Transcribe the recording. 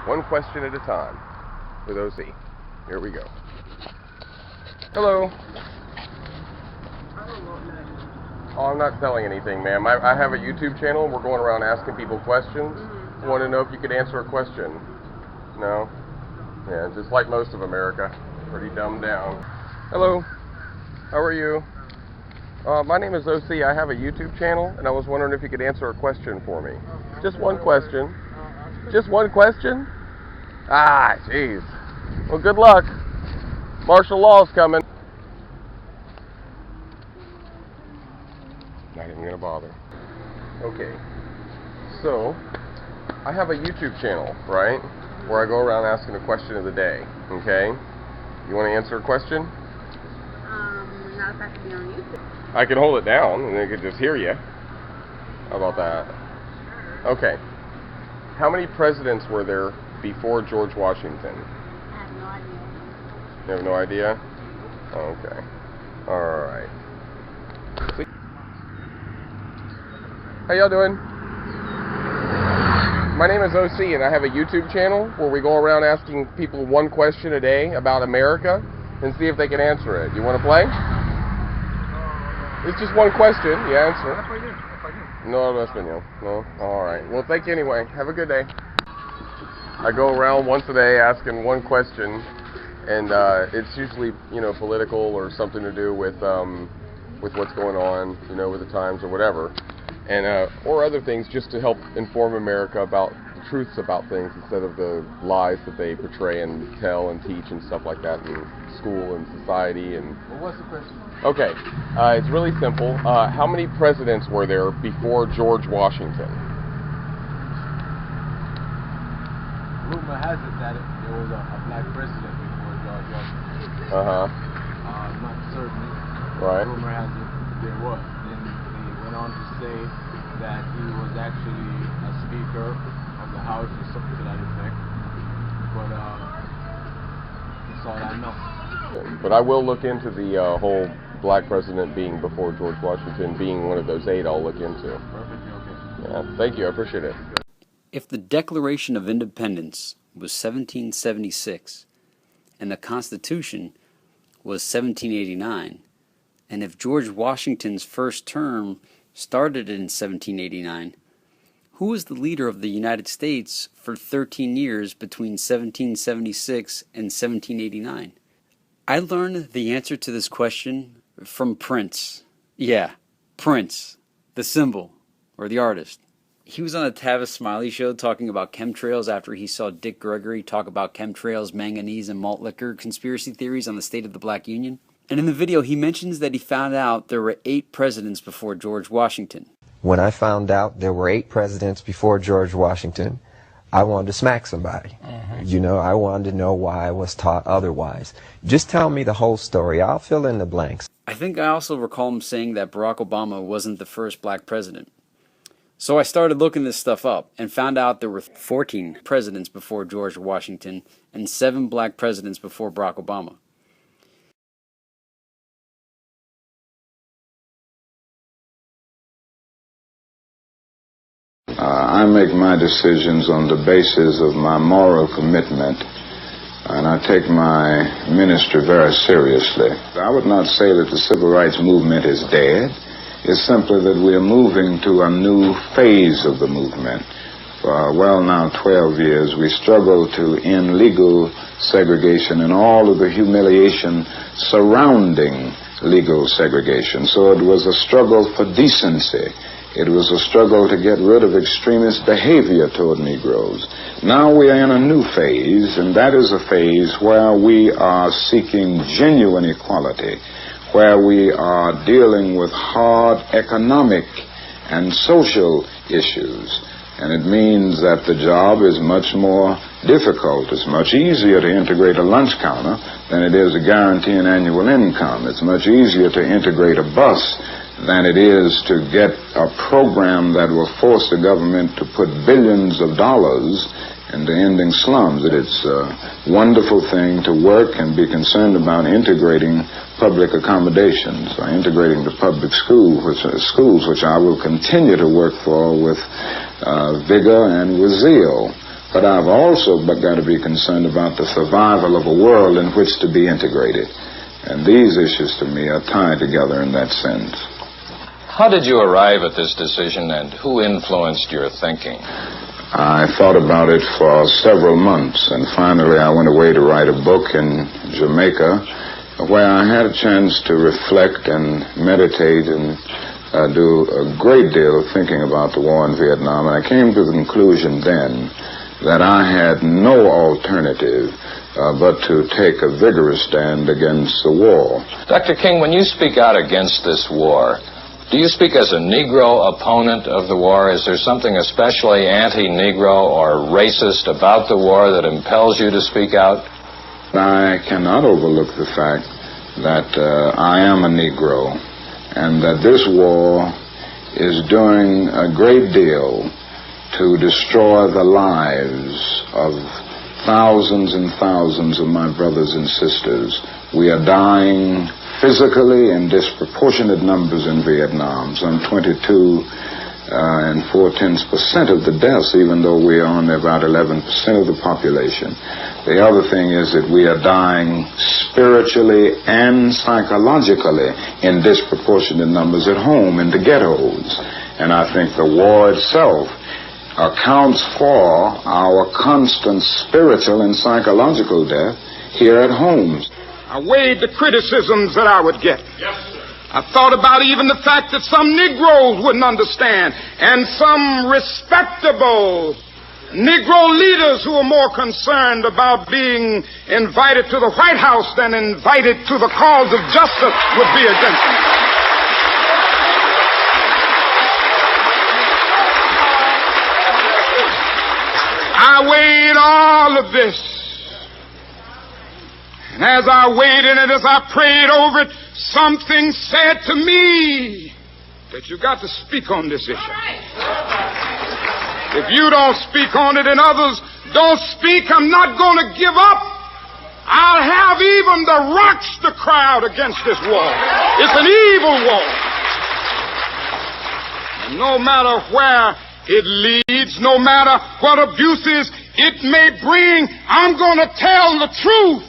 One question at a time with OC. Here we go. Hello. Oh, I'm not selling anything, ma'am. I have a YouTube channel. We're going around asking people questions. Want to know if you could answer a question? No? Yeah, just like most of America. Pretty dumbed down. Hello. How are you? My name is OC. I have a YouTube channel, and I was wondering if you could answer a question for me. Just one question. Just one question? Ah, jeez. Well, good luck. Martial law's coming. Not even gonna bother. Okay. So, I have a YouTube channel, right? Where I go around asking a question of the day. Okay? You want to answer a question? Not if I can be on YouTube. I can hold it down and they could just hear you. How about that? Okay. How many presidents were there before George Washington? I have no idea. You have no idea? Okay. Alright. How y'all doing? My name is OC and I have a YouTube channel where we go around asking people one question a day about America and see if they can answer it. You want to play? It's just one question. You answer. No, no español. No? Alright. Well, thank you anyway. Have a good day. I go around once a day asking one question, and it's usually, political or something to do with what's going on, with the times or whatever, and or other things just to help inform America about the truths about things instead of the lies that they portray and tell and teach and stuff like that in school and society. And well, what's the question? Okay, it's really simple. How many presidents were there before George Washington? Rumor has it that there was a black president before George Washington. Uh-huh. Not certain. Right. Rumor has it there was. Then they went on to say that he was actually a speaker of the House or something to that effect. But that's all I know. But I will look into the whole black president being before George Washington being one of those 8. I'll look into. Perfect. Okay. Yeah, thank you. I appreciate it. If the Declaration of Independence was 1776 and the Constitution was 1789, and if George Washington's first term started in 1789, who was the leader of the United States for 13 years between 1776 and 1789? I learned the answer to this question from Prince. Yeah, Prince, the symbol, or the artist. He was on the Tavis Smiley show talking about chemtrails after he saw Dick Gregory talk about chemtrails, manganese, and malt liquor conspiracy theories on the state of the Black Union. And in the video, he mentions that he found out there were 8 presidents before George Washington. When I found out there were 8 presidents before George Washington, I wanted to smack somebody. I wanted to know why I was taught otherwise. Just tell me the whole story. I'll fill in the blanks. I think I also recall him saying that Barack Obama wasn't the first black president. So I started looking this stuff up and found out there were 14 presidents before George Washington and 7 black presidents before Barack Obama. I make my decisions on the basis of my moral commitment, and I take my ministry very seriously. I would not say that the civil rights movement is dead. It's simply that we are moving to a new phase of the movement. For now 12 years, we struggle to end legal segregation and all of the humiliation surrounding legal segregation. So it was a struggle for decency. It was a struggle to get rid of extremist behavior toward Negroes. Now we are in a new phase, and that is a phase where we are seeking genuine equality, where we are dealing with hard economic and social issues. And it means that the job is much more difficult. It's much easier to integrate a lunch counter than it is to guarantee an annual income. It's much easier to integrate a bus than it is to get a program that will force the government to put billions of dollars into ending slums. It's a wonderful thing to work and be concerned about integrating public accommodations, or integrating the public schools, which I will continue to work for with vigor and with zeal. but I've also got to be concerned about the survival of a world in which to be integrated. And these issues to me are tied together in that sense. How did you arrive at this decision, and who influenced your thinking? I thought about it for several months, and finally I went away to write a book in Jamaica where I had a chance to reflect and meditate and do a great deal of thinking about the war in Vietnam. And I came to the conclusion then that I had no alternative but to take a vigorous stand against the war. Dr. King, when you speak out against this war, do you speak as a Negro opponent of the war? Is there something especially anti-Negro or racist about the war that impels you to speak out? I cannot overlook the fact that I am a Negro and that this war is doing a great deal to destroy the lives of thousands and thousands of my brothers and sisters. We are dying physically in disproportionate numbers in Vietnam, some 22 and 4/10% of the deaths, even though we are only about 11% of the population. The other thing is that we are dying spiritually and psychologically in disproportionate numbers at home, in the ghettos. And I think the war itself accounts for our constant spiritual and psychological death here at home. I weighed the criticisms that I would get. Yes, sir. I thought about even the fact that some Negroes wouldn't understand, and some respectable Negro leaders who are more concerned about being invited to the White House than invited to the cause of justice would be against me. I weighed all of this. And as I weighed in it, as I prayed over it, something said to me that you got to speak on this issue. If you don't speak on it and others don't speak, I'm not going to give up. I'll have even the rocks to cry out against this war. It's an evil war. And no matter where it leads, no matter what abuses it may bring, I'm going to tell the truth.